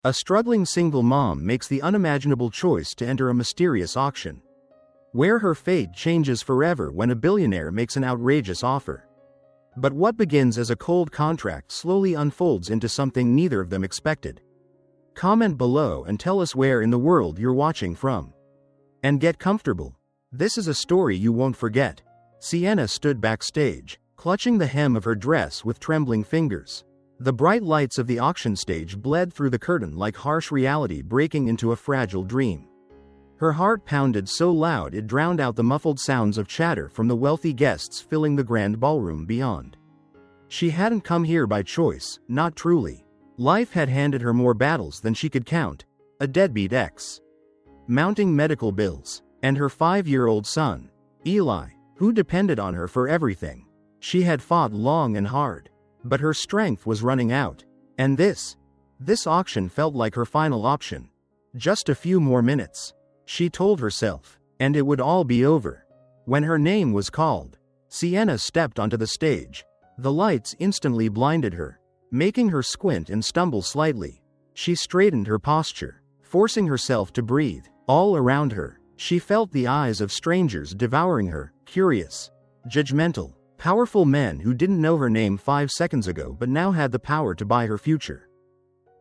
A struggling single mom makes the unimaginable choice to enter a mysterious auction, where her fate changes forever when a billionaire makes an outrageous offer. But what begins as a cold contract slowly unfolds into something neither of them expected. Comment below and tell us where in the world you're watching from. And get comfortable. This is a story you won't forget. Sienna stood backstage, clutching the hem of her dress with trembling fingers. The bright lights of the auction stage bled through the curtain like harsh reality breaking into a fragile dream. Her heart pounded so loud it drowned out the muffled sounds of chatter from the wealthy guests filling the grand ballroom beyond. She hadn't come here by choice, not truly. Life had handed her more battles than she could count: a deadbeat ex, mounting medical bills, and her 5-year-old son, Eli, who depended on her for everything. She had fought long and hard, but her strength was running out, and this auction felt like her final option. Just a few more minutes, she told herself, and it would all be over. When her name was called, Sienna stepped onto the stage. The lights instantly blinded her, making her squint and stumble slightly. She straightened her posture, forcing herself to breathe. All around her, she felt the eyes of strangers devouring her, curious, judgmental, powerful men who didn't know her name 5 seconds ago but now had the power to buy her future.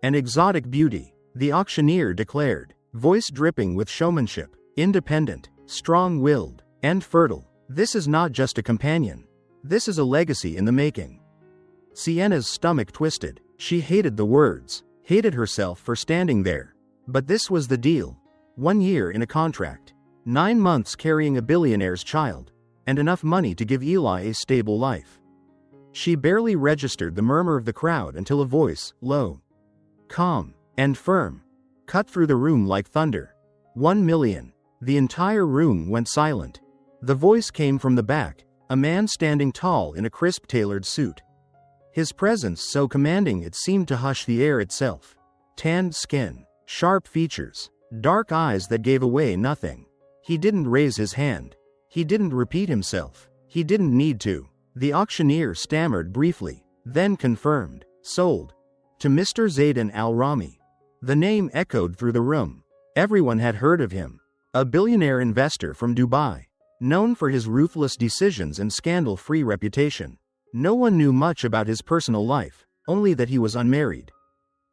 An exotic beauty, the auctioneer declared, voice dripping with showmanship, independent, strong-willed, and fertile. This is not just a companion. This is a legacy in the making. Sienna's stomach twisted. She hated the words, hated herself for standing there. But this was the deal. 1 year in a contract, 9 months carrying a billionaire's child, and enough money to give Eli a stable life. She barely registered the murmur of the crowd until a voice, low, calm, and firm, cut through the room like thunder. 1 million. The entire room went silent. The voice came from the back, a man standing tall in a crisp tailored suit. His presence so commanding it seemed to hush the air itself. Tanned skin, sharp features, dark eyes that gave away nothing. He didn't raise his hand. He didn't repeat himself. He didn't need to. The auctioneer stammered briefly, then confirmed, sold. To Mr. Zayden Al-Rami. The name echoed through the room. Everyone had heard of him. A billionaire investor from Dubai, known for his ruthless decisions and scandal-free reputation. No one knew much about his personal life, only that he was unmarried,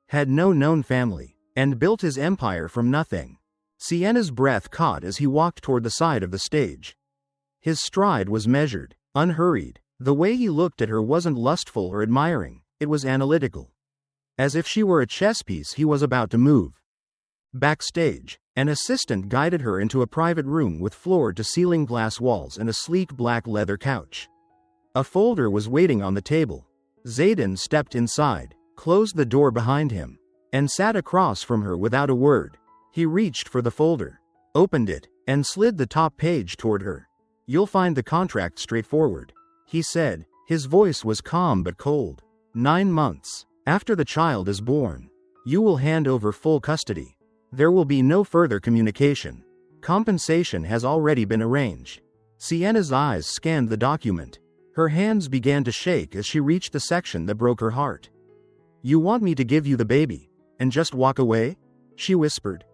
had no known family, and built his empire from nothing. Sienna's breath caught as he walked toward the side of the stage. His stride was measured, unhurried. The way he looked at her wasn't lustful or admiring, it was analytical. As if she were a chess piece he was about to move. Backstage, an assistant guided her into a private room with floor-to-ceiling glass walls and a sleek black leather couch. A folder was waiting on the table. Zayden stepped inside, closed the door behind him, and sat across from her without a word. He reached for the folder, opened it, and slid the top page toward her. "You'll find the contract straightforward," he said. His voice was calm but cold. 9 months after the child is born, you will hand over full custody. There will be no further communication. Compensation has already been arranged. Sienna's eyes scanned the document. Her hands began to shake as she reached the section that broke her heart. "You want me to give you the baby, and just walk away?" she whispered.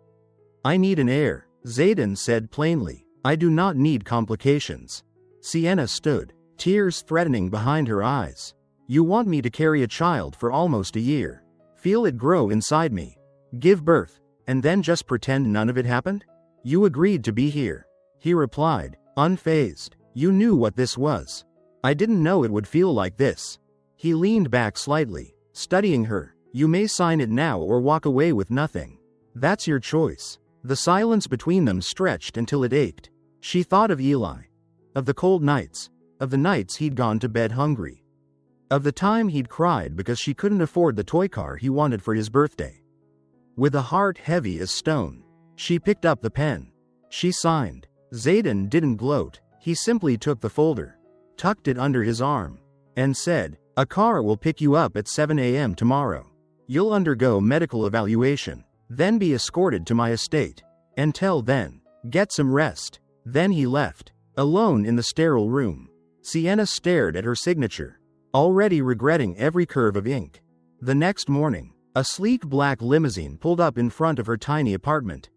"I need an heir," Zayden said plainly. "I do not need complications." Sienna stood, tears threatening behind her eyes. "You want me to carry a child for almost a year, feel it grow inside me, give birth, and then just pretend none of it happened? You agreed to be here," he replied, unfazed. "You knew what this was." "I didn't know it would feel like this." He leaned back slightly, studying her. "You may sign it now or walk away with nothing. That's your choice." The silence between them stretched until it ached. She thought of Eli, of the cold nights, of the nights he'd gone to bed hungry, of the time he'd cried because she couldn't afford the toy car he wanted for his birthday. With a heart heavy as stone, she picked up the pen. She signed. Zayden didn't gloat. He simply took the folder, tucked it under his arm, and said, "A car will pick you up at 7 a.m. tomorrow. You'll undergo medical evaluation, then be escorted to my estate. Until then, get some rest." Then he left. Alone in the sterile room, Sienna stared at her signature, already regretting every curve of ink. The next morning, A sleek black limousine pulled up in front of her tiny apartment.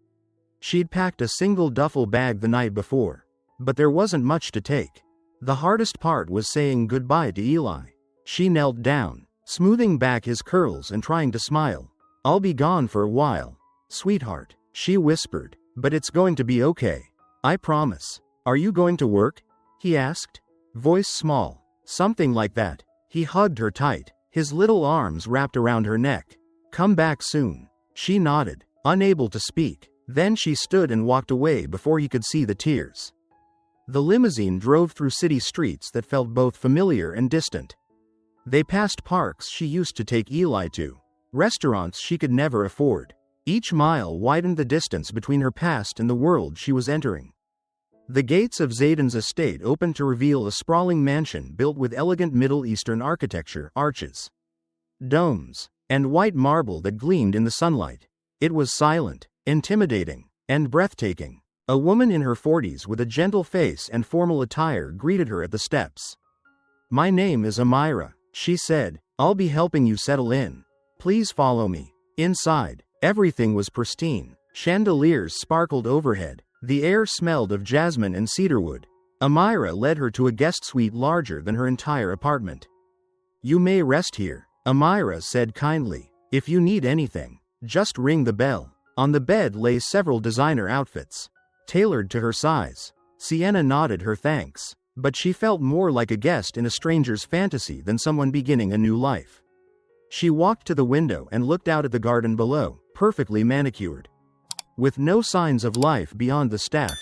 She'd packed a single duffel bag the night before, but there wasn't much to take. The hardest part was saying goodbye to Eli. She knelt down, smoothing back his curls and trying to smile. "I'll be gone for a while, sweetheart," she whispered, "but it's going to be okay. I promise." "Are you going to work?" he asked. Voice small. Something like that. He hugged her tight, his little arms wrapped around her neck. "Come back soon." She nodded, unable to speak. Then she stood and walked away before he could see the tears. The limousine drove through city streets that felt both familiar and distant. They passed parks she used to take Eli to, restaurants she could never afford. Each mile widened the distance between her past and the world she was entering. The gates of Zayden's estate opened to reveal a sprawling mansion built with elegant Middle Eastern architecture, arches, domes, and white marble that gleamed in the sunlight. It was silent, intimidating, and breathtaking. A woman in her 40s with a gentle face and formal attire greeted her at the steps. "My name is Amira," she said. "I'll be helping you settle in. Please follow me." Inside, everything was pristine. Chandeliers sparkled overhead. The air smelled of jasmine and cedarwood. Amira led her to a guest suite larger than her entire apartment. "You may rest here," Amira said kindly. "If you need anything, just ring the bell." On the bed lay several designer outfits, tailored to her size. Sienna nodded her thanks, but she felt more like a guest in a stranger's fantasy than someone beginning a new life. She walked to the window and looked out at the garden below, perfectly manicured, with no signs of life beyond the staff.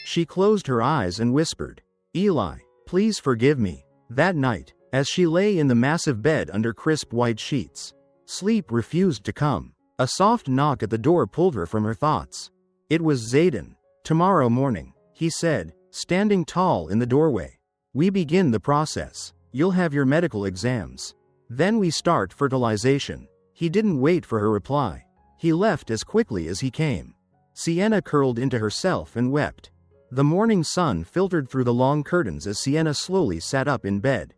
She closed her eyes and whispered, "Eli, please forgive me." That night, as she lay in the massive bed under crisp white sheets, sleep refused to come. A soft knock at the door pulled her from her thoughts. It was Zayden. "Tomorrow morning," he said, standing tall in the doorway. "We begin the process. You'll have your medical exams. Then we start fertilization." He didn't wait for her reply. He left as quickly as he came. Sienna curled into herself and wept. The morning sun filtered through the long curtains as Sienna slowly sat up in bed.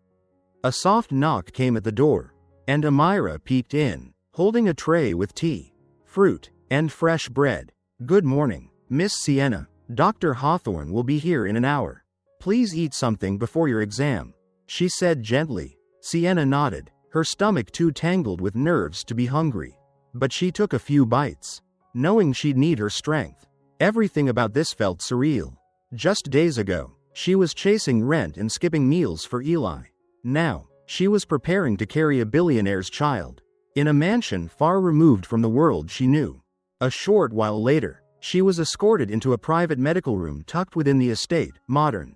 A soft knock came at the door, and Amira peeked in, holding a tray with tea, fruit, and fresh bread. "Good morning, Miss Sienna. Dr. Hawthorne will be here in an hour. Please eat something before your exam," she said gently. Sienna nodded, her stomach too tangled with nerves to be hungry. But she took a few bites, knowing she'd need her strength. Everything about this felt surreal. Just days ago, she was chasing rent and skipping meals for Eli. Now, she was preparing to carry a billionaire's child, in a mansion far removed from the world she knew. A short while later, she was escorted into a private medical room tucked within the estate, modern,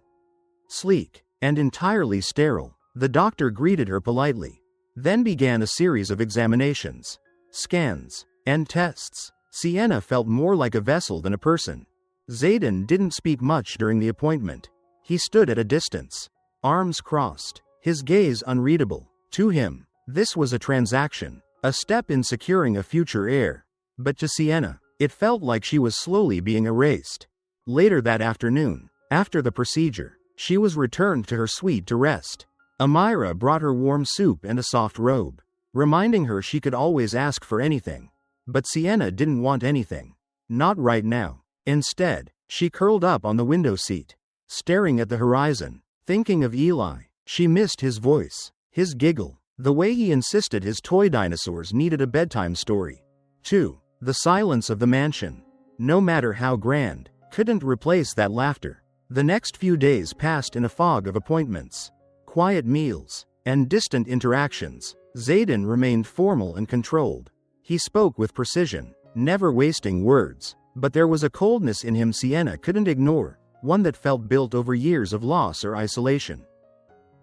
sleek, and entirely sterile. The doctor greeted her politely, then began a series of examinations, scans, and tests. Sienna felt more like a vessel than a person. Zayden didn't speak much during the appointment. He stood at a distance, arms crossed, his gaze unreadable. To him, this was a transaction, a step in securing a future heir. But to Sienna, it felt like she was slowly being erased. Later that afternoon, after the procedure, she was returned to her suite to rest. Amira brought her warm soup and a soft robe, reminding her she could always ask for anything. But Sienna didn't want anything. Not right now. Instead, she curled up on the window seat, staring at the horizon, thinking of Eli. She missed his voice, his giggle, the way he insisted his toy dinosaurs needed a bedtime story. 2. The silence of the mansion, no matter how grand, couldn't replace that laughter. The next few days passed in a fog of appointments, quiet meals, and distant interactions. Zayden remained formal and controlled. He spoke with precision, never wasting words, but there was a coldness in him Sienna couldn't ignore, one that felt built over years of loss or isolation.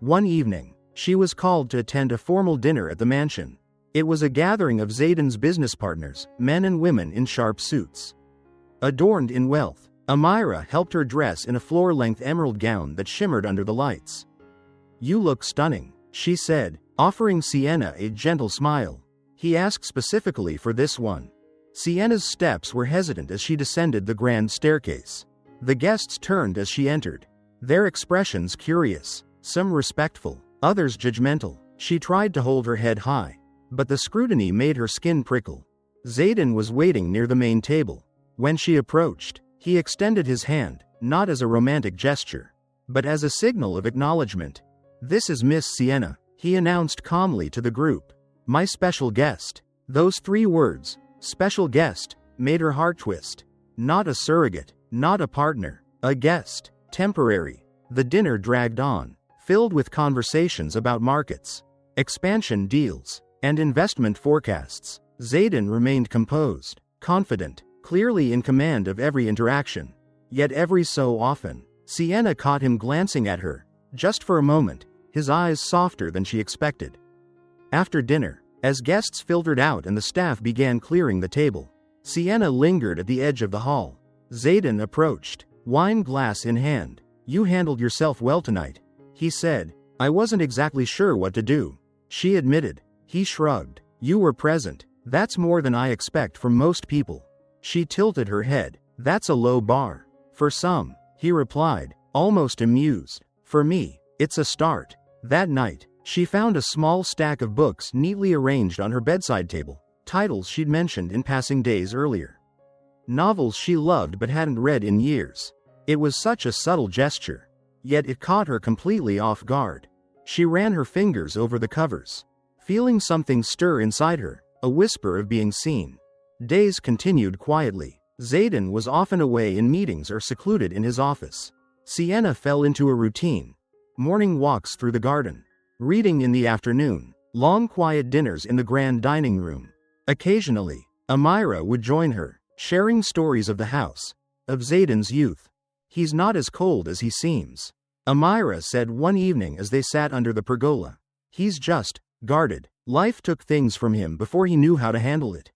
One evening, she was called to attend a formal dinner at the mansion. It was a gathering of Zayden's business partners, men and women in sharp suits, adorned in wealth. Amira helped her dress in a floor-length emerald gown that shimmered under the lights. "You look stunning," she said, offering Sienna a gentle smile. He asked specifically for this one. Sienna's steps were hesitant as she descended the grand staircase. The guests turned as she entered, their expressions curious, some respectful, others judgmental. She tried to hold her head high, but the scrutiny made her skin prickle. Zayden was waiting near the main table. When she approached, he extended his hand, not as a romantic gesture, but as a signal of acknowledgement. "This is Miss Sienna," he announced calmly to the group. "My special guest." Those 3 words, special guest, made her heart twist. Not a surrogate, not a partner, a guest, temporary. The dinner dragged on, filled with conversations about markets, expansion deals, and investment forecasts. Zayden remained composed, confident, clearly in command of every interaction. Yet every so often, Sienna caught him glancing at her, just for a moment, his eyes softer than she expected. After dinner, as guests filtered out and the staff began clearing the table, Sienna lingered at the edge of the hall. Zayden approached, wine glass in hand. "You handled yourself well tonight," he said. "I wasn't exactly sure what to do," she admitted. He shrugged. "You were present. That's more than I expect from most people." She tilted her head. "That's a low bar." "For some," he replied, almost amused. "For me, it's a start." That night, she found a small stack of books neatly arranged on her bedside table, titles she'd mentioned in passing days earlier. Novels she loved but hadn't read in years. It was such a subtle gesture, yet it caught her completely off guard. She ran her fingers over the covers, feeling something stir inside her, a whisper of being seen. Days continued quietly. Zayden was often away in meetings or secluded in his office. Sienna fell into a routine. Morning walks through the garden, reading in the afternoon, long quiet dinners in the grand dining room. Occasionally, Amira would join her, sharing stories of the house, of Zayden's youth. "He's not as cold as he seems," Amira said one evening as they sat under the pergola. "He's just guarded. Life took things from him before he knew how to handle it."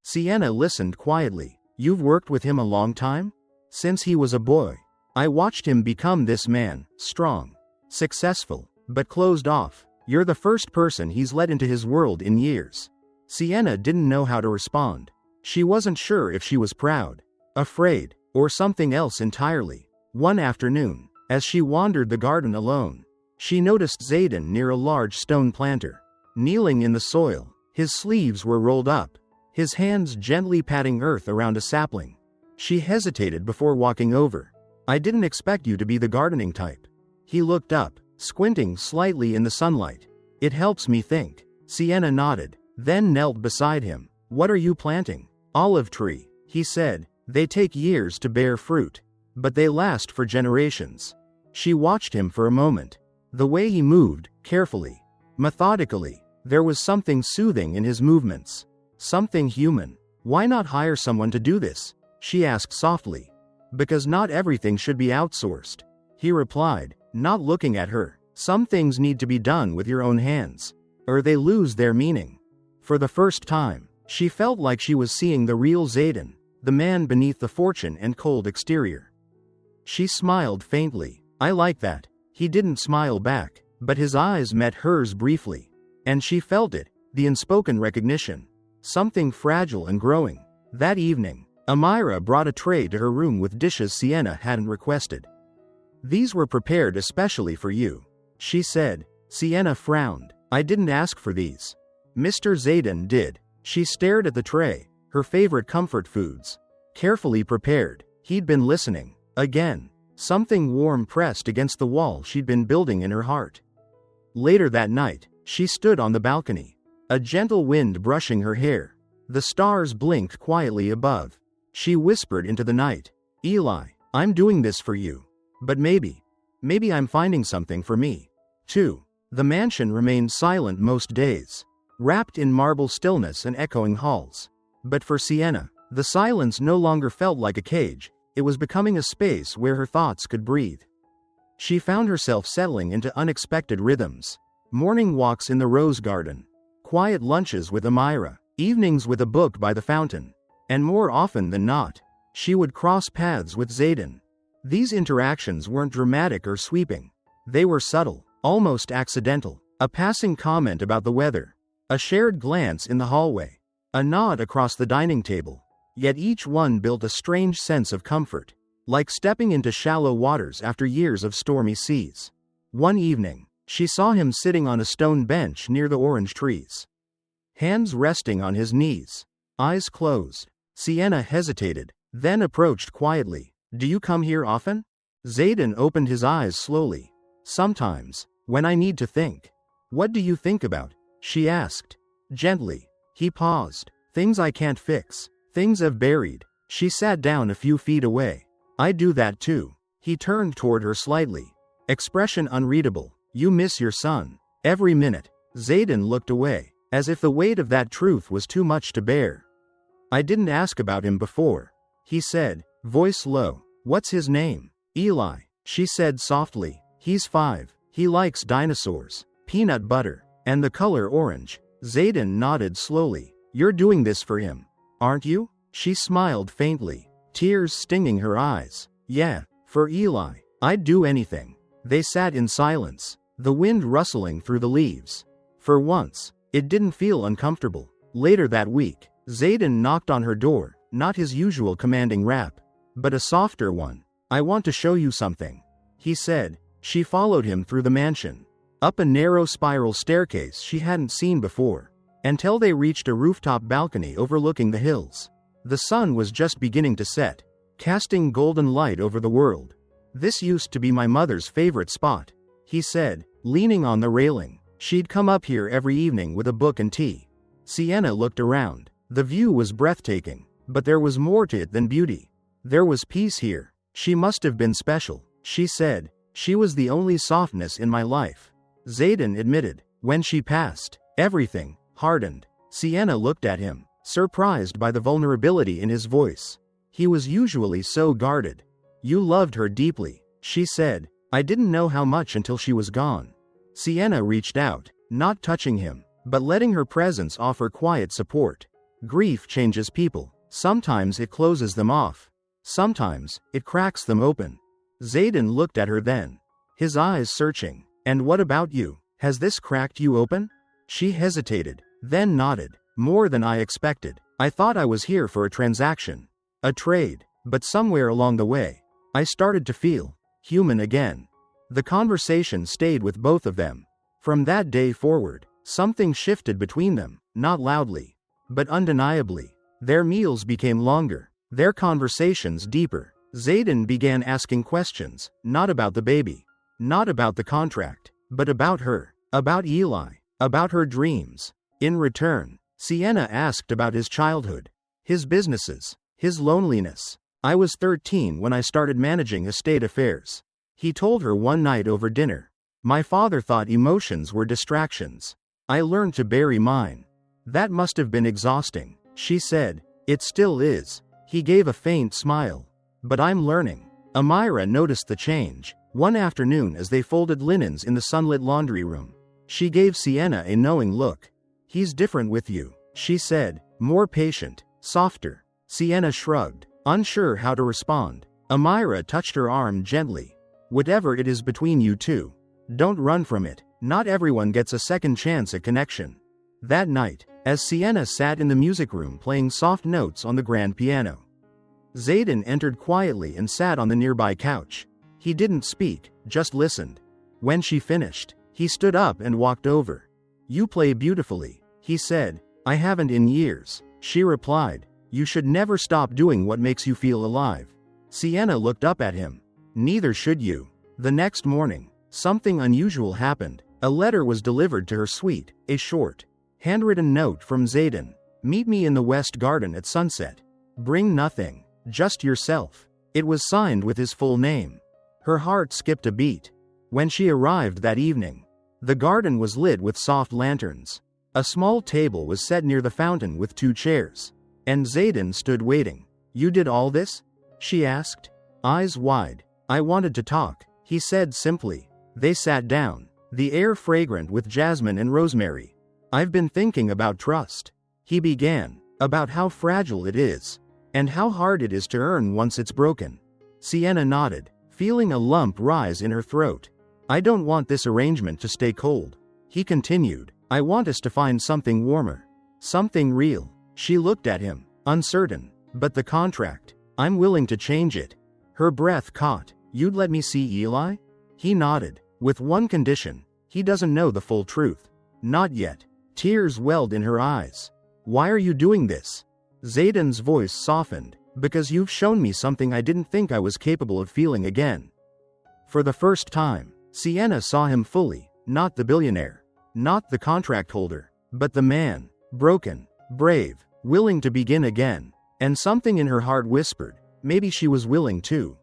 Sienna listened quietly. "You've worked with him a long time?" "Since he was a boy. I watched him become this man, strong, successful, but closed off. You're the first person he's let into his world in years." Sienna didn't know how to respond. She wasn't sure if she was proud, afraid, or something else entirely. One afternoon, as she wandered the garden alone, she noticed Zayden near a large stone planter, kneeling in the soil. His sleeves were rolled up, his hands gently patting earth around a sapling. She hesitated before walking over. "I didn't expect you to be the gardening type." He looked up, squinting slightly in the sunlight. "It helps me think." Sienna nodded, then knelt beside him. "What are you planting?" "Olive tree," he said. "They take years to bear fruit, but they last for generations." She watched him for a moment. The way he moved, carefully, methodically, there was something soothing in his movements. Something human. "Why not hire someone to do this?" she asked softly. "Because not everything should be outsourced," he replied, not looking at her. "Some things need to be done with your own hands, or they lose their meaning." For the first time, she felt like she was seeing the real Zayden, the man beneath the fortune and cold exterior. She smiled faintly. "I like that." He didn't smile back, but his eyes met hers briefly. And she felt it, the unspoken recognition. Something fragile and growing. That evening, Amira brought a tray to her room with dishes Sienna hadn't requested. "These were prepared especially for you," she said. Sienna frowned. "I didn't ask for these." "Mr. Zayden did." She stared at the tray, her favorite comfort foods, carefully prepared. He'd been listening. Again, something warm pressed against the wall she'd been building in her heart. Later that night, she stood on the balcony, a gentle wind brushing her hair. The stars blinked quietly above. She whispered into the night, "Eli, I'm doing this for you. But maybe I'm finding something for me, too." The mansion remained silent most days, wrapped in marble stillness and echoing halls. But for Sienna, the silence no longer felt like a cage. It was becoming a space where her thoughts could breathe. She found herself settling into unexpected rhythms. Morning walks in the rose garden, quiet lunches with Amira, evenings with a book by the fountain, and more often than not, she would cross paths with Zayden. These interactions weren't dramatic or sweeping. They were subtle, almost accidental. A passing comment about the weather, a shared glance in the hallway, a nod across the dining table. Yet each one built a strange sense of comfort, like stepping into shallow waters after years of stormy seas. One evening, she saw him sitting on a stone bench near the orange trees. hands resting on his knees, eyes closed. Sienna hesitated, then approached quietly. Do you come here often? Zayden opened his eyes slowly. Sometimes, when I need to think. What do you think about? She asked. Gently. He paused. Things I can't fix. Things I've buried. She sat down a few feet away. I do that too. He turned toward her slightly. Expression unreadable. You miss your son. Every minute. Zayden looked away, as if the weight of that truth was too much to bear. I didn't ask about him before. He said, voice low. What's his name? Eli. She said softly. He's 5. He likes dinosaurs, peanut butter, and the color orange. Zayden nodded slowly. You're doing this for him, aren't you? She smiled faintly, tears stinging her eyes. Yeah, for Eli. I'd do anything. They sat in silence, the wind rustling through the leaves. For once, it didn't feel uncomfortable. Later that week, Zayden knocked on her door, not his usual commanding rap, but a softer one. I want to show you something, he said. She followed him through the mansion, up a narrow spiral staircase she hadn't seen before, until they reached a rooftop balcony overlooking the hills. The sun was just beginning to set, casting golden light over the world. This used to be my mother's favorite spot, he said, leaning on the railing. She'd come up here every evening with a book and tea. Sienna looked around. The view was breathtaking, but there was more to it than beauty. There was peace here. She must have been special, she said. She was the only softness in my life. Zayden admitted. When she passed, everything hardened. Sienna looked at him, surprised by the vulnerability in his voice. He was usually so guarded. You loved her deeply, she said. I didn't know how much until she was gone. Sienna reached out, not touching him, but letting her presence offer quiet support. Grief changes people. Sometimes it closes them off. Sometimes it cracks them open. Zayden looked at her then, his eyes searching. And what about you? Has this cracked you open? She hesitated, then nodded. More than I expected. I thought I was here for a transaction, a trade, but somewhere along the way, I started to feel human again. The conversation stayed with both of them. From that day forward, something shifted between them, not loudly, but undeniably. Their meals became longer, their conversations deeper. Zayden began asking questions, not about the baby, not about the contract, but about her, about Eli, about her dreams. In return, Sienna asked about his childhood, his businesses, his loneliness. I was 13 when I started managing estate affairs. He told her one night over dinner. My father thought emotions were distractions. I learned to bury mine. That must have been exhausting, she said. It still is. He gave a faint smile. But I'm learning. Amira noticed the change. One afternoon as they folded linens in the sunlit laundry room, she gave Sienna a knowing look. He's different with you, she said, more patient, softer. Sienna shrugged, unsure how to respond. Amira touched her arm gently. Whatever it is between you two, don't run from it. Not everyone gets a second chance at connection. That night, as Sienna sat in the music room playing soft notes on the grand piano, Zayden entered quietly and sat on the nearby couch. He didn't speak, just listened. When she finished, he stood up and walked over. You play beautifully, he said. I haven't in years, she replied. You should never stop doing what makes you feel alive. Sienna looked up at him. Neither should you. The next morning, something unusual happened. A letter was delivered to her suite, a short, handwritten note from Zayden. Meet me in the West Garden at sunset. Bring nothing, just yourself. It was signed with his full name. Her heart skipped a beat. When she arrived that evening, the garden was lit with soft lanterns. A small table was set near the fountain with 2 chairs. And Zayden stood waiting. You did all this? She asked, eyes wide. I wanted to talk, he said simply. They sat down, the air fragrant with jasmine and rosemary. I've been thinking about trust, he began, about how fragile it is, and how hard it is to earn once it's broken. Sienna nodded, feeling a lump rise in her throat. I don't want this arrangement to stay cold, he continued. I want us to find something warmer, something real. She looked at him, uncertain. But the contract, I'm willing to change it. Her breath caught. You'd let me see Eli? He nodded. With one condition. He doesn't know the full truth. Not yet. Tears welled in her eyes. Why are you doing this? Zayden's voice softened. Because you've shown me something I didn't think I was capable of feeling again. For the first time, Sienna saw him fully, not the billionaire, not the contract holder, but the man, broken, brave, willing to begin again. And something in her heart whispered, maybe she was willing too.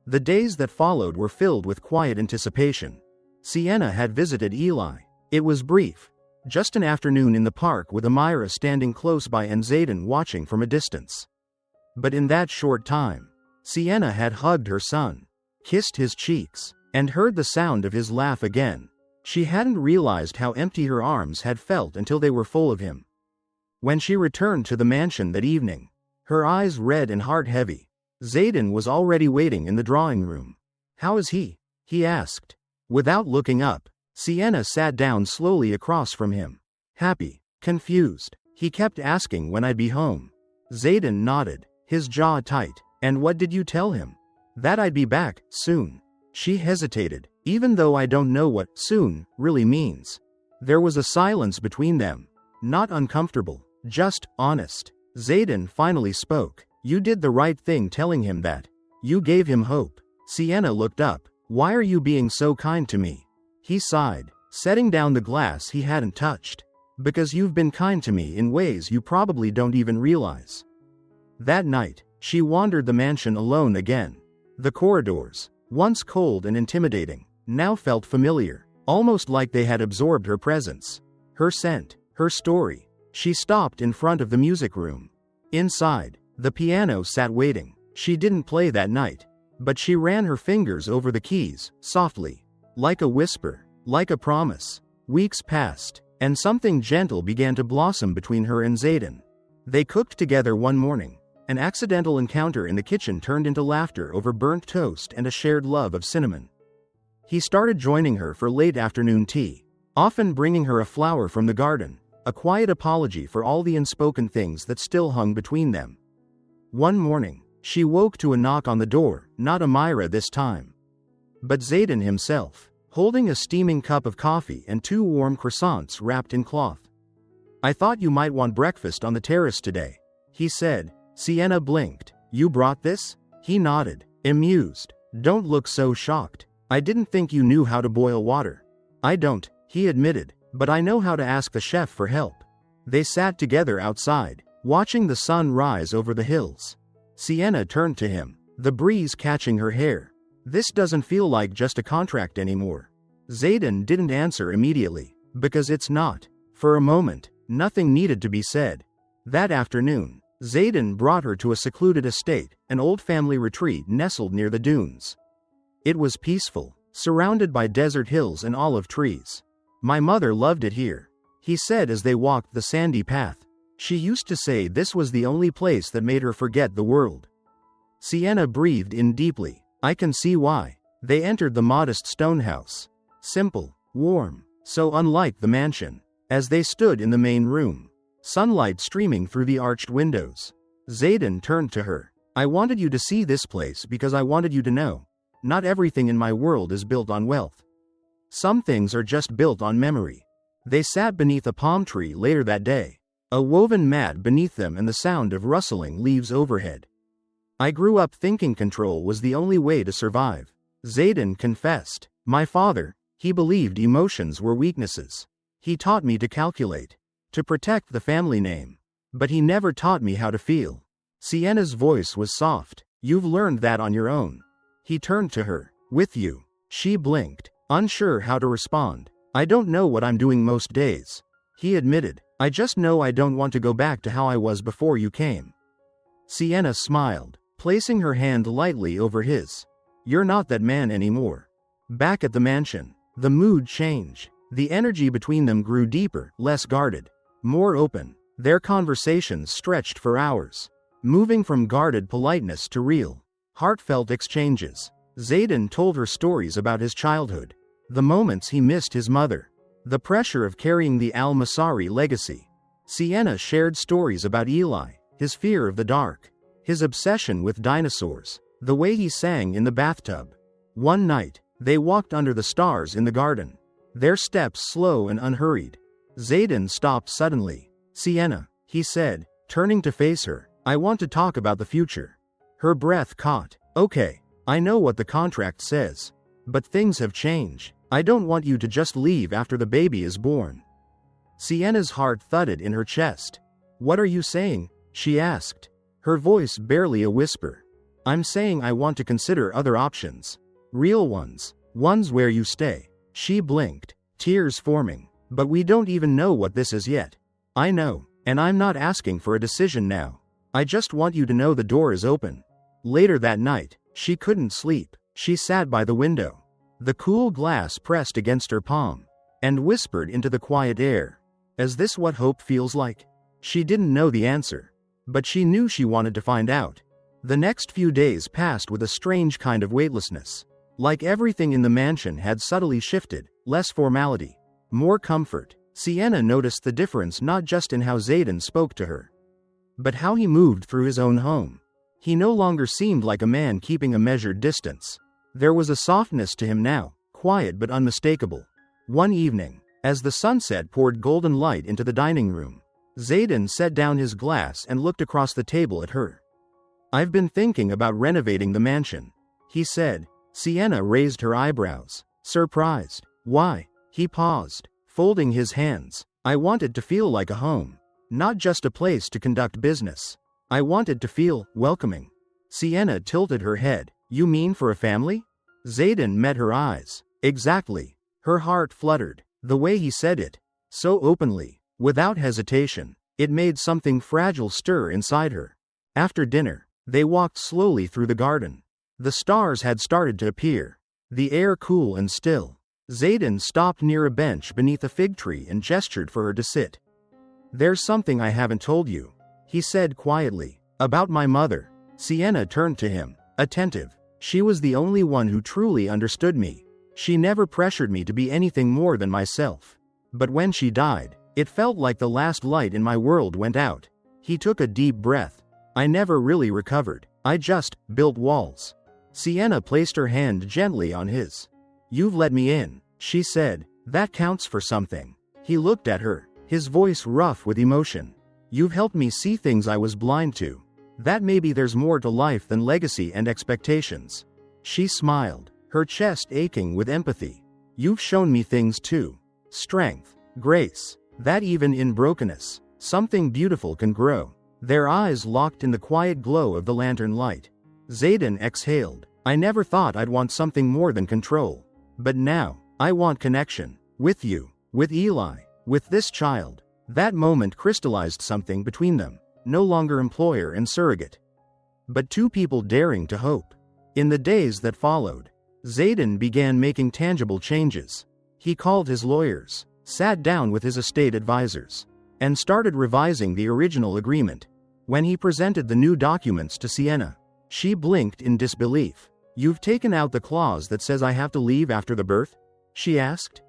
The days that followed were filled with quiet anticipation. Sienna had visited Eli. It was brief. Just an afternoon in the park with Amira standing close by and Zayden watching from a distance. But in that short time, Sienna had hugged her son, kissed his cheeks, and heard the sound of his laugh again. She hadn't realized how empty her arms had felt until they were full of him. When she returned to the mansion that evening, her eyes red and heart heavy, Zayden was already waiting in the drawing room. How is he? He asked. Without looking up, Sienna sat down slowly across from him. Happy, confused. He kept asking when I'd be home. Zayden nodded, his jaw tight. And what did you tell him? That I'd be back, soon. She hesitated, even though I don't know what soon really means. There was a silence between them. Not uncomfortable, just honest. Zayden finally spoke. You did the right thing telling him that. You gave him hope. Sienna looked up. Why are you being so kind to me? He sighed, setting down the glass he hadn't touched. Because you've been kind to me in ways you probably don't even realize. That night, she wandered the mansion alone again. The corridors, once cold and intimidating, now felt familiar, almost like they had absorbed her presence. Her scent, her story. She stopped in front of the music room. Inside, the piano sat waiting. She didn't play that night, but she ran her fingers over the keys, softly. Like a whisper, like a promise. Weeks passed, and something gentle began to blossom between her and Zayden. They cooked together one morning. An accidental encounter in the kitchen turned into laughter over burnt toast and a shared love of cinnamon. He started joining her for late afternoon tea, often bringing her a flower from the garden, a quiet apology for all the unspoken things that still hung between them. One morning, she woke to a knock on the door, not Amira this time, but Zayden himself, holding a steaming cup of coffee and 2 warm croissants wrapped in cloth. I thought you might want breakfast on the terrace today, he said. Sienna blinked. You brought this? He nodded, amused. Don't look so shocked. I didn't think you knew how to boil water. I don't, he admitted, but I know how to ask the chef for help. They sat together outside, watching the sun rise over the hills. Sienna turned to him, the breeze catching her hair. This doesn't feel like just a contract anymore. Zayden didn't answer immediately, because it's not. For a moment, nothing needed to be said. That afternoon, Zayden brought her to a secluded estate, an old family retreat nestled near the dunes. It was peaceful, surrounded by desert hills and olive trees. My mother loved it here, he said as they walked the sandy path. She used to say this was the only place that made her forget the world. Sienna breathed in deeply. I can see why. They entered the modest stone house. Simple, warm, so unlike the mansion. As they stood in the main room, sunlight streaming through the arched windows, Zayden turned to her. I wanted you to see this place because I wanted you to know. Not everything in my world is built on wealth. Some things are just built on memory. They sat beneath a palm tree later that day, a woven mat beneath them and the sound of rustling leaves overhead. I grew up thinking control was the only way to survive. Zayden confessed. My father, he believed emotions were weaknesses. He taught me to calculate, to protect the family name. But he never taught me how to feel. Sienna's voice was soft. You've learned that on your own. He turned to her. With you. She blinked, unsure how to respond. I don't know what I'm doing most days, he admitted. I just know I don't want to go back to how I was before you came. Sienna smiled, placing her hand lightly over his. You're not that man anymore. Back at the mansion, the mood changed. The energy between them grew deeper, less guarded, more open. Their conversations stretched for hours, moving from guarded politeness to real, heartfelt exchanges. Zayden told her stories about his childhood, the moments he missed his mother, the pressure of carrying the Al-Masari legacy. Sienna shared stories about Eli, his fear of the dark, his obsession with dinosaurs, the way he sang in the bathtub. One night, they walked under the stars in the garden, their steps slow and unhurried. Zayden stopped suddenly. Sienna, he said, turning to face her, I want to talk about the future. Her breath caught. Okay, I know what the contract says. But things have changed. I don't want you to just leave after the baby is born. Sienna's heart thudded in her chest. What are you saying? She asked. Her voice barely a whisper. I'm saying I want to consider other options. Real ones. Ones where you stay. She blinked, tears forming. But we don't even know what this is yet. I know, and I'm not asking for a decision now. I just want you to know the door is open. Later that night, she couldn't sleep. She sat by the window. The cool glass pressed against her palm, and whispered into the quiet air. Is this what hope feels like? She didn't know the answer, but she knew she wanted to find out. The next few days passed with a strange kind of weightlessness. Like everything in the mansion had subtly shifted, less formality, more comfort. Sienna noticed the difference not just in how Zayden spoke to her, but how he moved through his own home. He no longer seemed like a man keeping a measured distance. There was a softness to him now, quiet but unmistakable. One evening, as the sunset poured golden light into the dining room, Zayden set down his glass and looked across the table at her. I've been thinking about renovating the mansion, he said. Sienna raised her eyebrows, surprised. Why? He paused, folding his hands. I want it to feel like a home, not just a place to conduct business. I want it to feel welcoming. Sienna tilted her head. You mean for a family? Zayden met her eyes. Exactly. Her heart fluttered. The way he said it, so openly, without hesitation, it made something fragile stir inside her. After dinner, they walked slowly through the garden. The stars had started to appear, the air cool and still. Zayden stopped near a bench beneath a fig tree and gestured for her to sit. There's something I haven't told you, he said quietly. About my mother. Sienna turned to him, attentive. She was the only one who truly understood me. She never pressured me to be anything more than myself. But when she died, it felt like the last light in my world went out. He took a deep breath. I never really recovered. I just built walls. Sienna placed her hand gently on his. You've let me in, she said. That counts for something. He looked at her, his voice rough with emotion. You've helped me see things I was blind to. That maybe there's more to life than legacy and expectations. She smiled, her chest aching with empathy. You've shown me things too. Strength, grace, that even in brokenness, something beautiful can grow. Their eyes locked in the quiet glow of the lantern light. Zayden exhaled. I never thought I'd want something more than control. But now, I want connection. With you, with Eli, with this child. That moment crystallized something between them. No longer employer and surrogate, but two people daring to hope. In the days that followed, Zayden began making tangible changes. He called his lawyers, sat down with his estate advisors, and started revising the original agreement. When he presented the new documents to Sienna, she blinked in disbelief. You've taken out the clause that says I have to leave after the birth? She asked.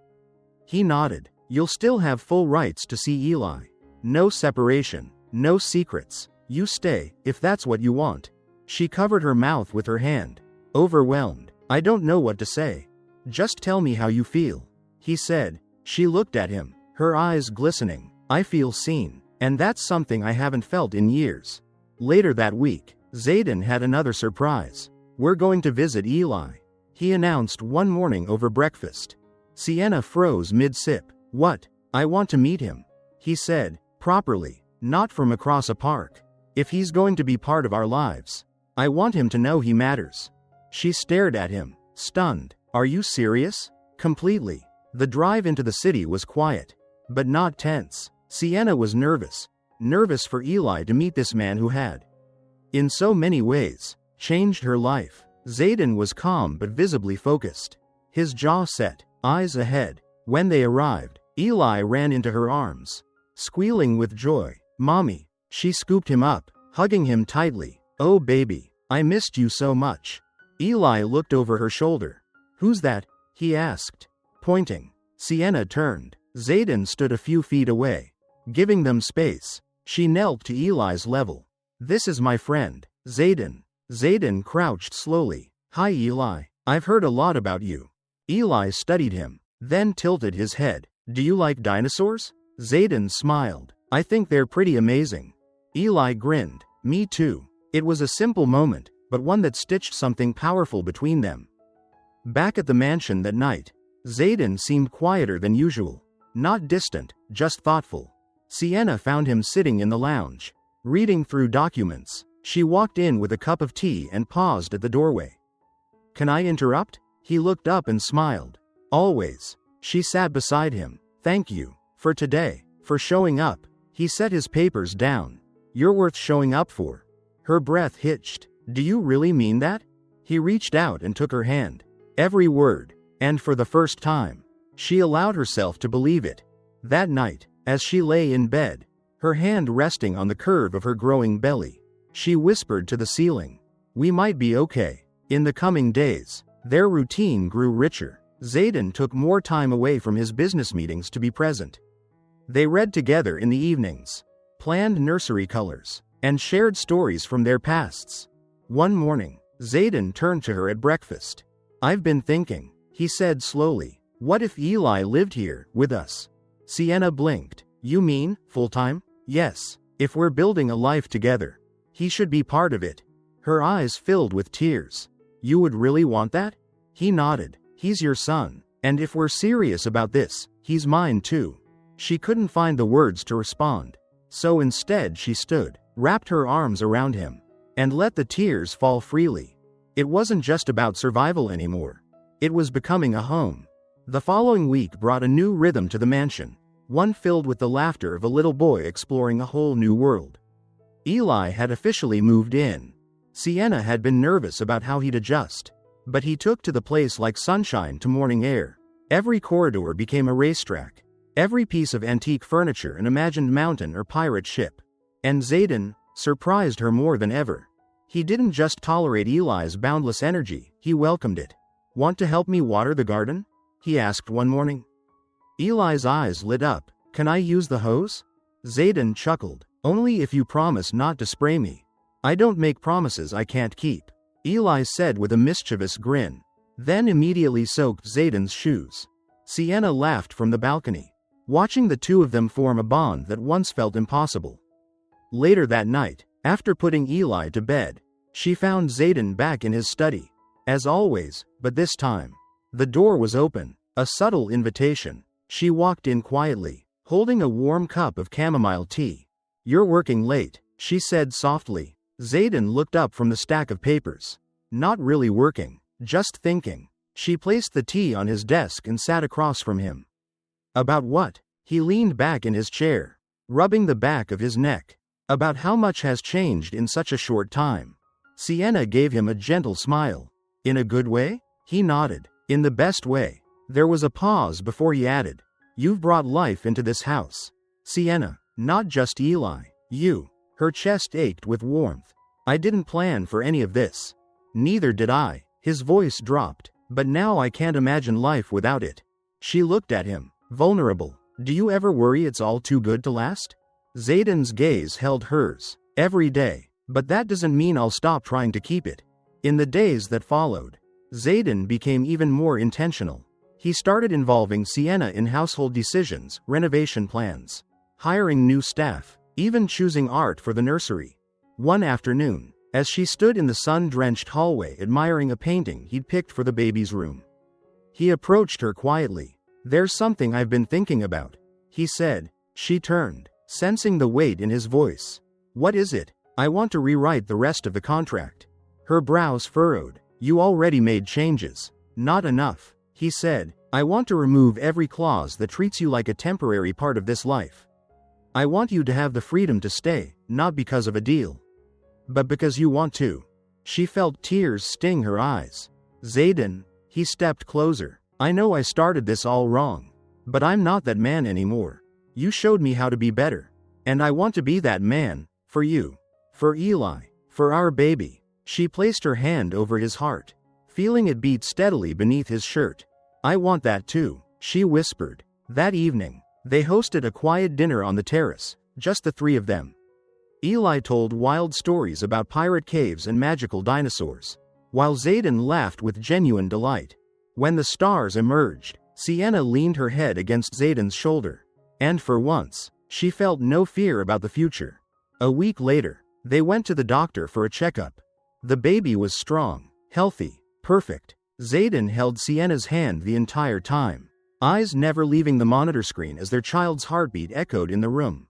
He nodded. You'll still have full rights to see Eli. No separation. No secrets. You stay, if that's what you want. She covered her mouth with her hand, overwhelmed. I don't know what to say. Just tell me how you feel, he said. She looked at him, her eyes glistening. I feel seen, and that's something I haven't felt in years. Later that week, Zayden had another surprise. We're going to visit Eli, he announced one morning over breakfast. Sienna froze mid-sip. What? I want to meet him, he said, properly. Not from across a park. If he's going to be part of our lives, I want him to know he matters. She stared at him, stunned. Are you serious? Completely. The drive into the city was quiet, but not tense. Sienna was nervous. Nervous for Eli to meet this man who had, in so many ways, changed her life. Zayden was calm but visibly focused. His jaw set, eyes ahead. When they arrived, Eli ran into her arms, squealing with joy. Mommy. She scooped him up, hugging him tightly. Oh baby, I missed you so much. Eli looked over her shoulder. Who's that? He asked, pointing. Sienna turned. Zayden stood a few feet away, giving them space. She knelt to Eli's level. This is my friend, Zayden. Zayden crouched slowly. Hi Eli, I've heard a lot about you. Eli studied him, then tilted his head. Do you like dinosaurs? Zayden smiled. I think they're pretty amazing. Eli grinned. Me too. It was a simple moment, but one that stitched something powerful between them. Back at the mansion that night, Zayden seemed quieter than usual. Not distant, just thoughtful. Sienna found him sitting in the lounge, reading through documents. She walked in with a cup of tea and paused at the doorway. Can I interrupt? He looked up and smiled. Always. She sat beside him. Thank you. For today. For showing up. He set his papers down. You're worth showing up for. Her breath hitched. Do you really mean that? He reached out and took her hand. Every word. And for the first time, she allowed herself to believe it. That night, as she lay in bed, her hand resting on the curve of her growing belly, she whispered to the ceiling, we might be okay. In the coming days, their routine grew richer. Zayden took more time away from his business meetings to be present. They read together in the evenings, planned nursery colors, and shared stories from their pasts. One morning, Zayden turned to her at breakfast. I've been thinking, he said slowly, what if Eli lived here, with us? Sienna blinked. You mean, full-time? Yes. If we're building a life together, he should be part of it. Her eyes filled with tears. You would really want that? He nodded. He's your son. And if we're serious about this, he's mine too. She couldn't find the words to respond. So instead she stood, wrapped her arms around him, and let the tears fall freely. It wasn't just about survival anymore. It was becoming a home. The following week brought a new rhythm to the mansion, one filled with the laughter of a little boy exploring a whole new world. Eli had officially moved in. Sienna had been nervous about how he'd adjust, but he took to the place like sunshine to morning air. Every corridor became a racetrack, every piece of antique furniture an imagined mountain or pirate ship. And Zayden surprised her more than ever. He didn't just tolerate Eli's boundless energy, he welcomed it. Want to help me water the garden? He asked one morning. Eli's eyes lit up. Can I use the hose? Zayden chuckled. Only if you promise not to spray me. I don't make promises I can't keep, Eli said with a mischievous grin, then immediately soaked Zayden's shoes. Sienna laughed from the balcony, watching the two of them form a bond that once felt impossible. Later that night, after putting Eli to bed, she found Zayden back in his study. As always, but this time, the door was open, a subtle invitation. She walked in quietly, holding a warm cup of chamomile tea. You're working late, she said softly. Zayden looked up from the stack of papers. Not really working, just thinking. She placed the tea on his desk and sat across from him. About what? He leaned back in his chair, rubbing the back of his neck. About how much has changed in such a short time. Sienna gave him a gentle smile. In a good way? He nodded. In the best way. There was a pause before he added, you've brought life into this house. Sienna, not just Eli, you. Her chest ached with warmth. I didn't plan for any of this. Neither did I. His voice dropped. But now I can't imagine life without it. She looked at him, vulnerable. Do you ever worry it's all too good to last? Zayden's gaze held hers. Every day. But that doesn't mean I'll stop trying to keep it. In the days that followed, Zayden became even more intentional. He started involving Sienna in household decisions, renovation plans, hiring new staff, even choosing art for the nursery. One afternoon, as she stood in the sun-drenched hallway admiring a painting he'd picked for the baby's room, he approached her quietly. There's something I've been thinking about, he said. She turned, sensing the weight in his voice. What is it? I want to rewrite the rest of the contract. Her brows furrowed. You already made changes. Not enough, he said. I want to remove every clause that treats you like a temporary part of this life. I want you to have the freedom to stay, not because of a deal, but because you want to. She felt tears sting her eyes. Zayden, he stepped closer. I know I started this all wrong, but I'm not that man anymore. You showed me how to be better, and I want to be that man, for you, for Eli, for our baby. She placed her hand over his heart, feeling it beat steadily beneath his shirt. I want that too, she whispered. That evening, they hosted a quiet dinner on the terrace, just the three of them. Eli told wild stories about pirate caves and magical dinosaurs, while Zayden laughed with genuine delight. When the stars emerged, Sienna leaned her head against Zayden's shoulder. And for once, she felt no fear about the future. A week later, they went to the doctor for a checkup. The baby was strong, healthy, perfect. Zayden held Sienna's hand the entire time, eyes never leaving the monitor screen as their child's heartbeat echoed in the room.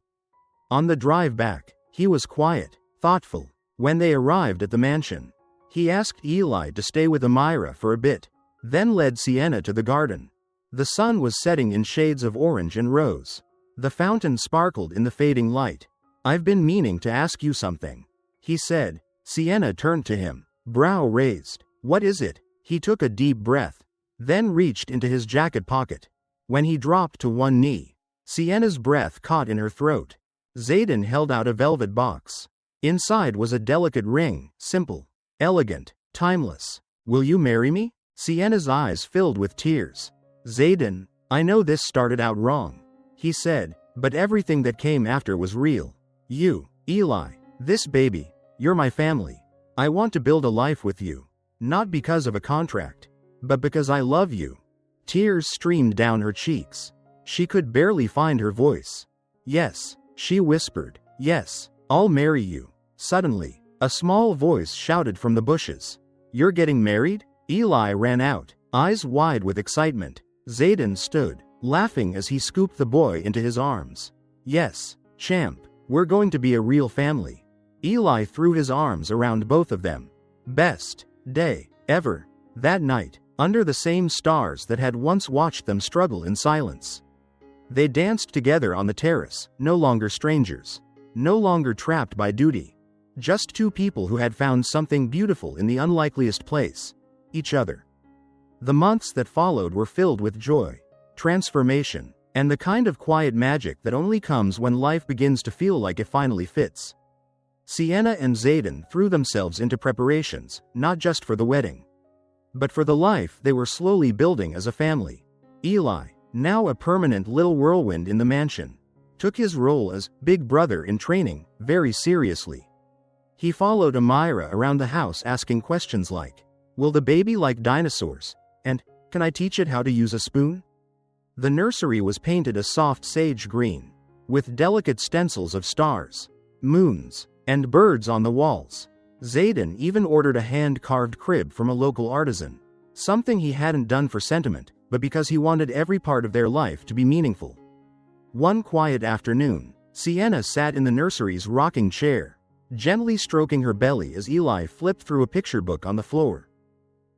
On the drive back, he was quiet, thoughtful. When they arrived at the mansion, he asked Eli to stay with Amira for a bit, then led Sienna to the garden. The sun was setting in shades of orange and rose. The fountain sparkled in the fading light. "I've been meaning to ask you something," he said. Sienna turned to him, brow raised. "What is it?" He took a deep breath, then reached into his jacket pocket. When he dropped to one knee, Sienna's breath caught in her throat. Zayden held out a velvet box. Inside was a delicate ring, simple, elegant, timeless. "Will you marry me?" Sienna's eyes filled with tears. "Zayden, I know this started out wrong," he said, "but everything that came after was real. You, Eli, this baby, you're my family. I want to build a life with you. Not because of a contract, but because I love you." Tears streamed down her cheeks. She could barely find her voice. "Yes," she whispered. "Yes, I'll marry you." Suddenly, a small voice shouted from the bushes. "You're getting married?" Eli ran out, eyes wide with excitement. Zayden stood, laughing as he scooped the boy into his arms. "Yes, champ, we're going to be a real family." Eli threw his arms around both of them. Best day ever. That night, under the same stars that had once watched them struggle in silence, they danced together on the terrace, no longer strangers, no longer trapped by duty. Just two people who had found something beautiful in the unlikeliest place, each other. The months that followed were filled with joy, transformation, and the kind of quiet magic that only comes when life begins to feel like it finally fits. Sienna and Zayden threw themselves into preparations, not just for the wedding, but for the life they were slowly building as a family. Eli, now a permanent little whirlwind in the mansion, took his role as big brother in training very seriously. He followed Amira around the house asking questions like, "Will the baby like dinosaurs?" And, "Can I teach it how to use a spoon?" The nursery was painted a soft sage green, with delicate stencils of stars, moons, and birds on the walls. Zayden even ordered a hand-carved crib from a local artisan, something he hadn't done for sentiment, but because he wanted every part of their life to be meaningful. One quiet afternoon, Sienna sat in the nursery's rocking chair, gently stroking her belly as Eli flipped through a picture book on the floor.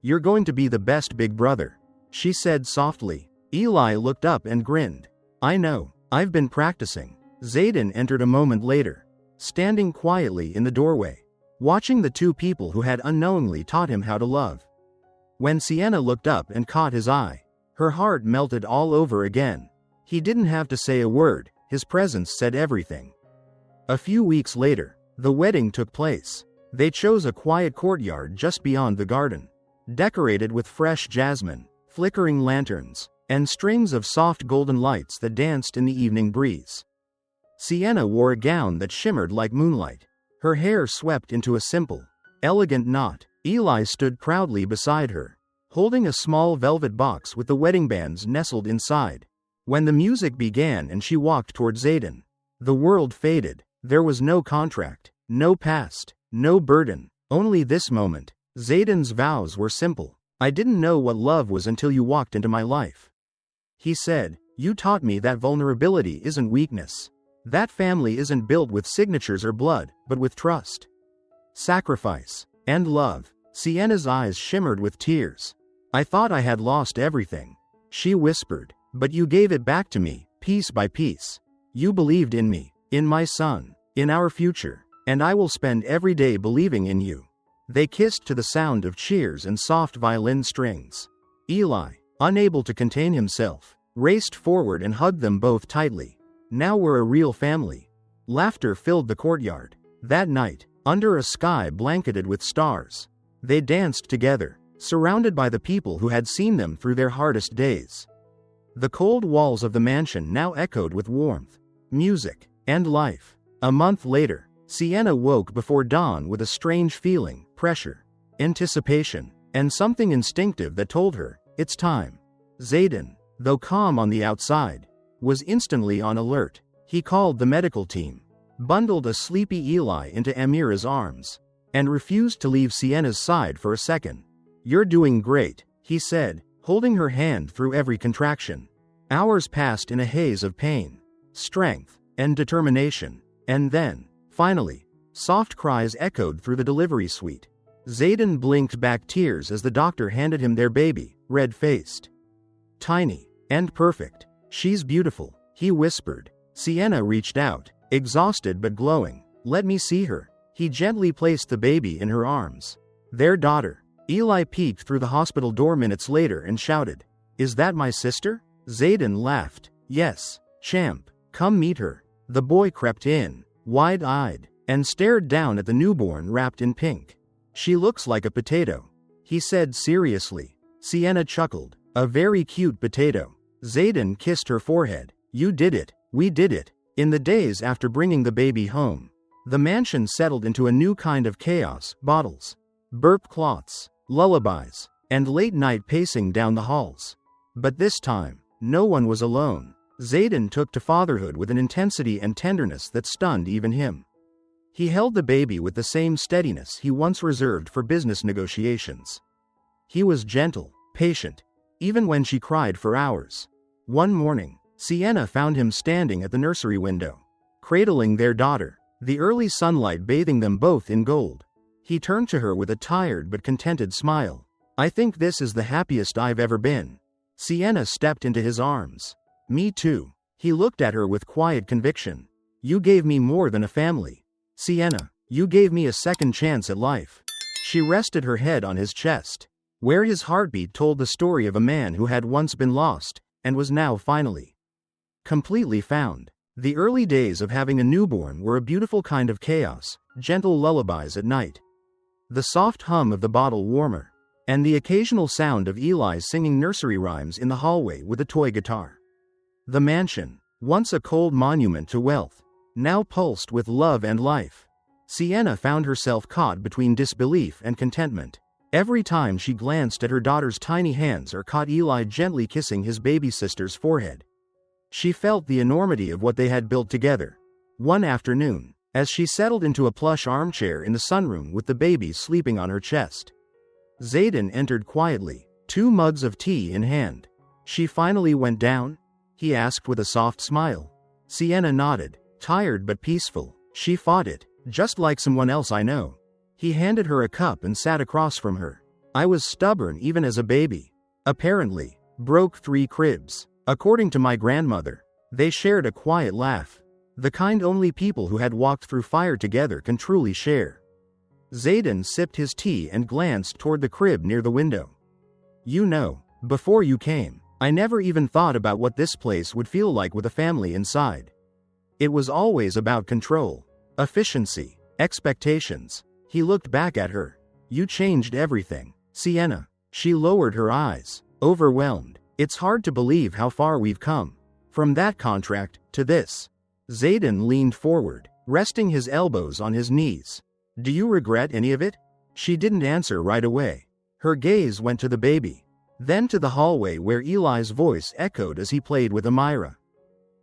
"You're going to be the best big brother," she said softly. Eli looked up and grinned. "I know, I've been practicing." Zayden entered a moment later, standing quietly in the doorway, watching the two people who had unknowingly taught him how to love. When Sienna looked up and caught his eye, her heart melted all over again. He didn't have to say a word, his presence said everything. A few weeks later, the wedding took place. They chose a quiet courtyard just beyond the garden, decorated with fresh jasmine, flickering lanterns, and strings of soft golden lights that danced in the evening breeze. Sienna wore a gown that shimmered like moonlight. Her hair swept into a simple, elegant knot. Eli stood proudly beside her, holding a small velvet box with the wedding bands nestled inside. When the music began and she walked toward Zayden, the world faded. There was no contract, no past, no burden, only this moment. Zayden's vows were simple. "I didn't know what love was until you walked into my life," he said. "You taught me that vulnerability isn't weakness. That family isn't built with signatures or blood, but with trust, sacrifice, and love." Sienna's eyes shimmered with tears. "I thought I had lost everything," she whispered, "but you gave it back to me, piece by piece. You believed in me, in my son, in our future, and I will spend every day believing in you." They kissed to the sound of cheers and soft violin strings. Eli, unable to contain himself, raced forward and hugged them both tightly. "Now we're a real family." Laughter filled the courtyard. That night, under a sky blanketed with stars, they danced together, surrounded by the people who had seen them through their hardest days. The cold walls of the mansion now echoed with warmth, music, and life. A month later, Sienna woke before dawn with a strange feeling, pressure, anticipation, and something instinctive that told her, it's time. Zayden, though calm on the outside, was instantly on alert. He called the medical team, bundled a sleepy Eli into Amira's arms, and refused to leave Sienna's side for a second. "You're doing great," he said, holding her hand through every contraction. Hours passed in a haze of pain, strength, and determination, and then, finally, soft cries echoed through the delivery suite. Zayden blinked back tears as the doctor handed him their baby, red-faced, tiny, and perfect. "She's beautiful," he whispered. Sienna reached out, exhausted but glowing. "Let me see her." He gently placed the baby in her arms. "Their daughter." Eli peeked through the hospital door minutes later and shouted, "Is that my sister?" Zayden laughed. "Yes, champ. Come meet her." The boy crept in, wide-eyed, and stared down at the newborn wrapped in pink. "She looks like a potato," he said seriously. Sienna chuckled. "A very cute potato." Zayden kissed her forehead. "You did it. We did it." In the days after bringing the baby home, the mansion settled into a new kind of chaos: bottles, burp cloths, lullabies, and late-night pacing down the halls. But this time, no one was alone. Zayden took to fatherhood with an intensity and tenderness that stunned even him. He held the baby with the same steadiness he once reserved for business negotiations. He was gentle, patient, even when she cried for hours. One morning, Sienna found him standing at the nursery window, cradling their daughter, the early sunlight bathing them both in gold. He turned to her with a tired but contented smile. "I think this is the happiest I've ever been." Sienna stepped into his arms. "Me too." He looked at her with quiet conviction. "You gave me more than a family. Sienna, you gave me a second chance at life." She rested her head on his chest, where his heartbeat told the story of a man who had once been lost, and was now finally completely found. The early days of having a newborn were a beautiful kind of chaos, gentle lullabies at night, the soft hum of the bottle warmer, and the occasional sound of Eli singing nursery rhymes in the hallway with a toy guitar. The mansion, once a cold monument to wealth, now pulsed with love and life. Sienna found herself caught between disbelief and contentment. Every time she glanced at her daughter's tiny hands or caught Eli gently kissing his baby sister's forehead, she felt the enormity of what they had built together. One afternoon, as she settled into a plush armchair in the sunroom with the baby sleeping on her chest, Zayden entered quietly, 2 mugs of tea in hand. "She finally went down?" he asked with a soft smile. Sienna nodded, tired but peaceful. "She fought it, just like someone else I know." He handed her a cup and sat across from her. "I was stubborn even as a baby. Apparently, broke 3 cribs. According to my grandmother." They shared a quiet laugh, the kind only people who had walked through fire together can truly share. Zayden sipped his tea and glanced toward the crib near the window. "You know, before you came, I never even thought about what this place would feel like with a family inside. It was always about control, efficiency, expectations." He looked back at her. "You changed everything, Sienna." She lowered her eyes, overwhelmed. "It's hard to believe how far we've come. From that contract, to this." Zayden leaned forward, resting his elbows on his knees. "Do you regret any of it?" She didn't answer right away. Her gaze went to the baby, then to the hallway where Eli's voice echoed as he played with Amira.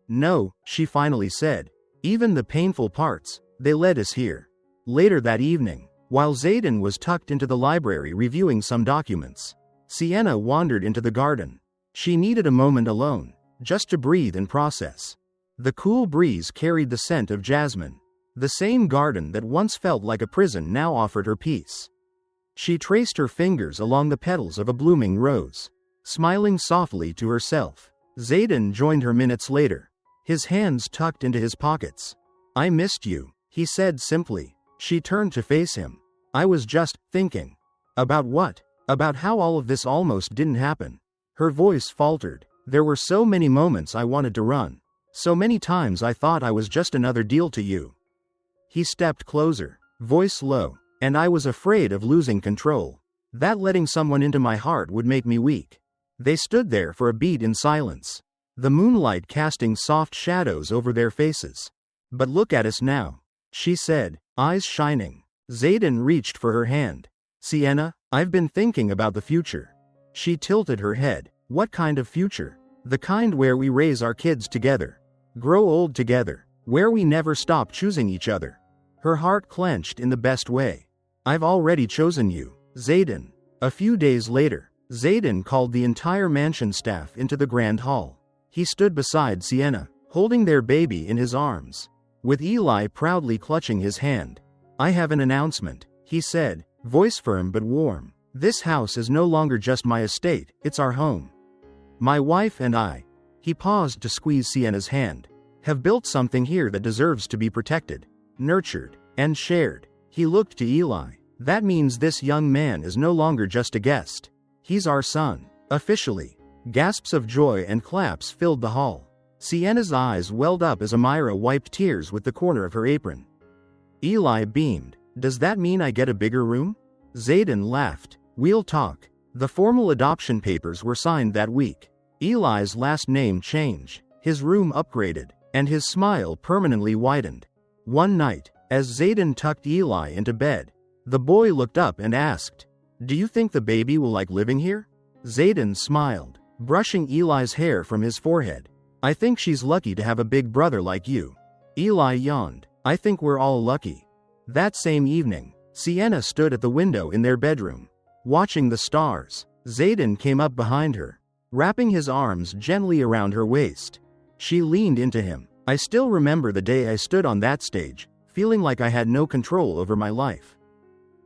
"No," she finally said. "Even the painful parts, they led us here." Later that evening, while Zayden was tucked into the library reviewing some documents, Sienna wandered into the garden. She needed a moment alone, just to breathe and process. The cool breeze carried the scent of jasmine. The same garden that once felt like a prison now offered her peace. She traced her fingers along the petals of a blooming rose, smiling softly to herself. Zayden joined her minutes later, his hands tucked into his pockets. "I missed you," he said simply. She turned to face him. "I was just thinking." "About what?" "About how all of this almost didn't happen." Her voice faltered. "There were so many moments I wanted to run. So many times I thought I was just another deal to you." He stepped closer, voice low. "And I was afraid of losing control. That letting someone into my heart would make me weak." They stood there for a beat in silence, the moonlight casting soft shadows over their faces. "But look at us now," she said, eyes shining. Zayden reached for her hand. "Sienna, I've been thinking about the future." She tilted her head. "What kind of future?" The kind where we raise our kids together, grow old together, where we never stop choosing each other. Her heart clenched in the best way. I've already chosen you, Zayden. A few days later, Zayden called the entire mansion staff into the grand hall. He stood beside Sienna, holding their baby in his arms, with Eli proudly clutching his hand. I have an announcement, he said, voice firm but warm. This house is no longer just my estate, it's our home. My wife and I, he paused to squeeze Sienna's hand, have built something here that deserves to be protected, nurtured, and shared. He looked to Eli. That means this young man is no longer just a guest. He's our son, officially. Gasps of joy and claps filled the hall. Sienna's eyes welled up as Amira wiped tears with the corner of her apron. Eli beamed. Does that mean I get a bigger room? Zayden laughed. We'll talk. The formal adoption papers were signed that week. Eli's last name changed, his room upgraded, and his smile permanently widened. One night, as Zayden tucked Eli into bed, the boy looked up and asked, do you think the baby will like living here? Zayden smiled, brushing Eli's hair from his forehead. I think she's lucky to have a big brother like you. Eli yawned. I think we're all lucky. That same evening, Sienna stood at the window in their bedroom, watching the stars. Zayden came up behind her, wrapping his arms gently around her waist. She leaned into him. I still remember the day I stood on that stage, feeling like I had no control over my life.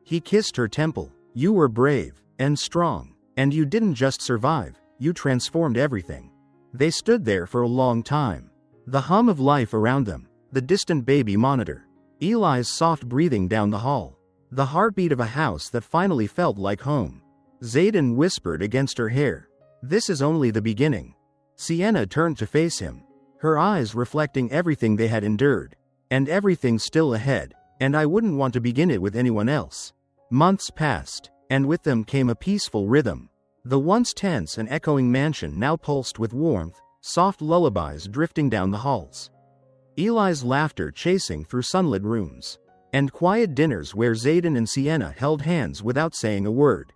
He kissed her temple. You were brave and strong, and you didn't just survive, you transformed everything. They stood there for a long time, the hum of life around them, the distant baby monitor, Eli's soft breathing down the hall, the heartbeat of a house that finally felt like home. Zayden whispered against her hair, this is only the beginning. Sienna turned to face him, her eyes reflecting everything they had endured, and everything still ahead, and I wouldn't want to begin it with anyone else. Months passed, and with them came a peaceful rhythm. The once tense and echoing mansion now pulsed with warmth, soft lullabies drifting down the halls. Eli's laughter chasing through sunlit rooms, and quiet dinners where Zayden and Sienna held hands without saying a word.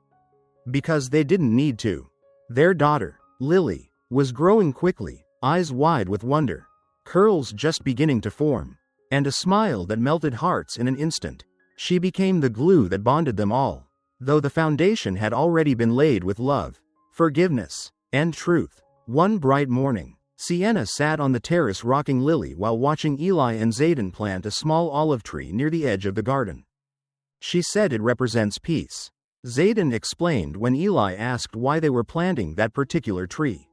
Because they didn't need to. Their daughter, Lily, was growing quickly, eyes wide with wonder, curls just beginning to form, and a smile that melted hearts in an instant. She became the glue that bonded them all, though the foundation had already been laid with love, forgiveness, and truth. One bright morning, Sienna sat on the terrace rocking Lily while watching Eli and Zayden plant a small olive tree near the edge of the garden. She said it represents peace. Zayden explained when Eli asked why they were planting that particular tree.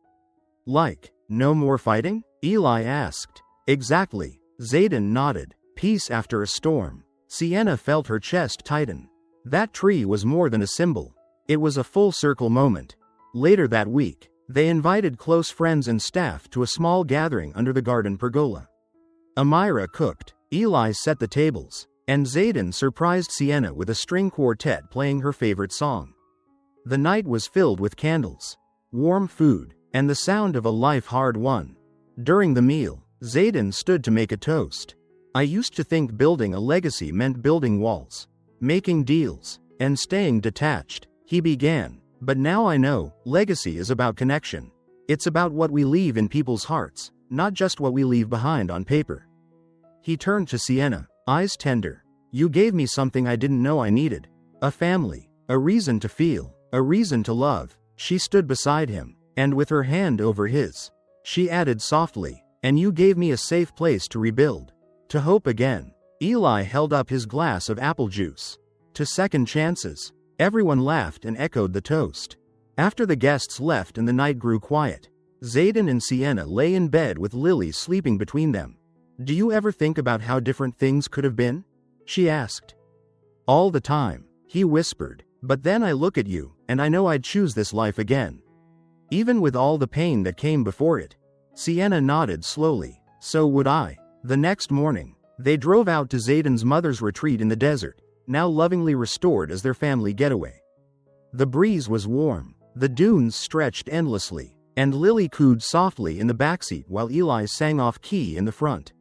Like, no more fighting? Eli asked. Exactly, Zayden nodded. Peace after a storm. Sienna felt her chest tighten. That tree was more than a symbol. It was a full circle moment. Later that week, they invited close friends and staff to a small gathering under the garden pergola. Amira cooked, Eli set the tables, and Zayden surprised Sienna with a string quartet playing her favorite song. The night was filled with candles, warm food, and the sound of a life hard won. During the meal, Zayden stood to make a toast. I used to think building a legacy meant building walls, making deals, and staying detached, he began. But now I know, legacy is about connection. It's about what we leave in people's hearts, not just what we leave behind on paper. He turned to Sienna, eyes tender. You gave me something I didn't know I needed. A family, a reason to feel, a reason to love. She stood beside him, and with her hand over his, she added softly, and you gave me a safe place to rebuild. To hope again. Eli held up his glass of apple juice. To second chances. Everyone laughed and echoed the toast. After the guests left and the night grew quiet, Zayden and Sienna lay in bed with Lily sleeping between them. Do you ever think about how different things could have been? She asked. All the time, he whispered, but then I look at you, and I know I'd choose this life again. Even with all the pain that came before it. Sienna nodded slowly. So would I. The next morning, they drove out to Zayden's mother's retreat in the desert, now lovingly restored as their family getaway. The breeze was warm, the dunes stretched endlessly, and Lily cooed softly in the backseat while Eli sang off-key in the front.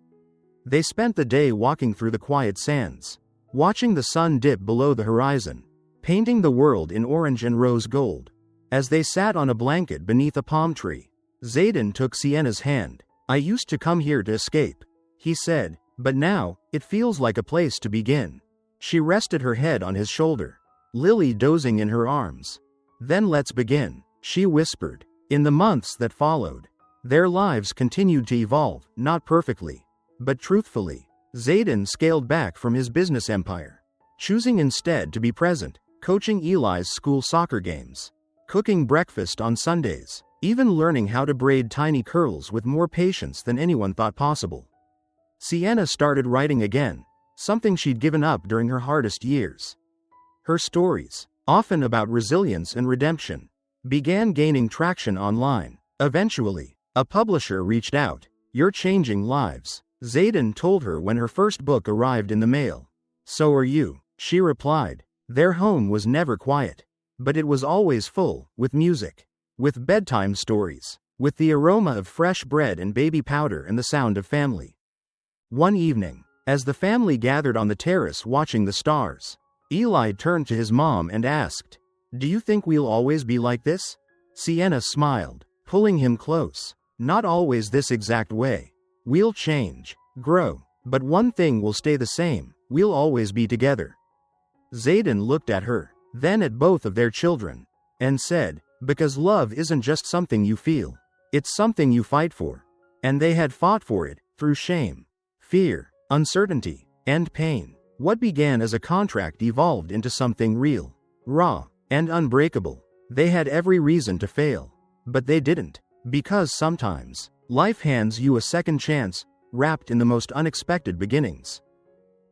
They spent the day walking through the quiet sands, watching the sun dip below the horizon, painting the world in orange and rose gold. As they sat on a blanket beneath a palm tree, Zayden took Sienna's hand. "I used to come here to escape," he said, "but now, it feels like a place to begin." She rested her head on his shoulder, Lily dozing in her arms. "Then let's begin," she whispered. In the months that followed, their lives continued to evolve, not perfectly, but truthfully. Zayden scaled back from his business empire, choosing instead to be present, coaching Eli's school soccer games, cooking breakfast on Sundays, even learning how to braid tiny curls with more patience than anyone thought possible. Sienna started writing again, something she'd given up during her hardest years. Her stories, often about resilience and redemption, began gaining traction online. Eventually, a publisher reached out. "You're changing lives," Zayden told her when her first book arrived in the mail. "So are you," she replied. Their home was never quiet, but it was always full, with music, with bedtime stories, with the aroma of fresh bread and baby powder and the sound of family. One evening, as the family gathered on the terrace watching the stars, Eli turned to his mom and asked, "Do you think we'll always be like this?" Sienna smiled, pulling him close. "Not always this exact way. We'll change, grow, but one thing will stay the same: we'll always be together." Zayden looked at her, then at both of their children, and said, "Because love isn't just something you feel, it's something you fight for." And they had fought for it, through shame, fear, uncertainty, and pain. What began as a contract evolved into something real, raw, and unbreakable. They had every reason to fail, but they didn't, because sometimes, life hands you a second chance, wrapped in the most unexpected beginnings.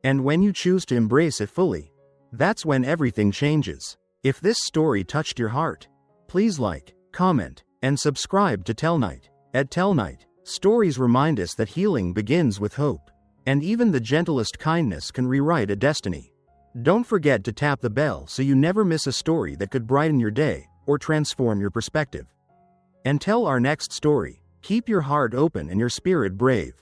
And when you choose to embrace it fully, that's when everything changes. If this story touched your heart, please like, comment, and subscribe to Tell Night. At Tell Night, stories remind us that healing begins with hope, and even the gentlest kindness can rewrite a destiny. Don't forget to tap the bell so you never miss a story that could brighten your day or transform your perspective. Until our next story, keep your heart open and your spirit brave.